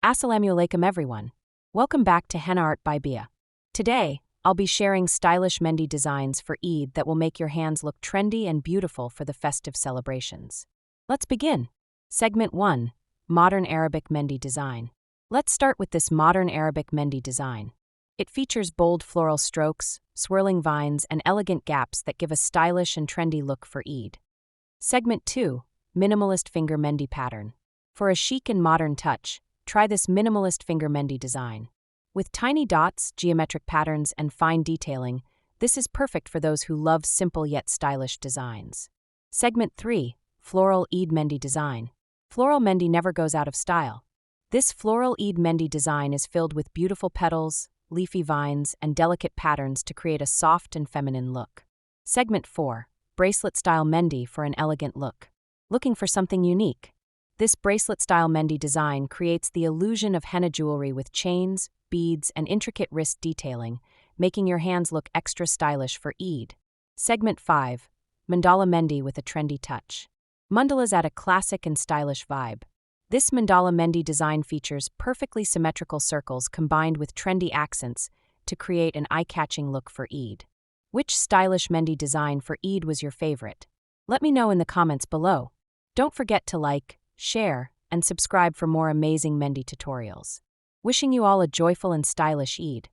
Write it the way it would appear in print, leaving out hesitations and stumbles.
Assalamu alaikum everyone. Welcome back to Henna Art by Bia. Today, I'll be sharing stylish Mehndi designs for Eid that will make your hands look trendy and beautiful for the festive celebrations. Let's begin. Segment 1. Modern Arabic Mehndi Design. Let's start with this modern Arabic Mehndi design. It features bold floral strokes, swirling vines, and elegant gaps that give a stylish and trendy look for Eid. Segment 2. Minimalist Finger Mehndi Pattern. For a chic and modern touch, try this minimalist finger Mehndi design. With tiny dots, geometric patterns, and fine detailing, this is perfect for those who love simple yet stylish designs. Segment 3. Floral Eid Mehndi Design. Floral Mehndi never goes out of style. This floral Eid Mehndi design is filled with beautiful petals, leafy vines, and delicate patterns to create a soft and feminine look. Segment 4. Bracelet-style Mehndi for an elegant look. Looking for something unique? This bracelet-style Mehndi design creates the illusion of henna jewelry with chains, beads, and intricate wrist detailing, making your hands look extra stylish for Eid. Segment 5. Mandala Mehndi with a trendy touch. Mandalas add a classic and stylish vibe. This mandala Mehndi design features perfectly symmetrical circles combined with trendy accents to create an eye-catching look for Eid. Which stylish Mehndi design for Eid was your favorite? Let me know in the comments below. Don't forget to like, share, and subscribe for more amazing Mehndi tutorials. Wishing you all a joyful and stylish Eid.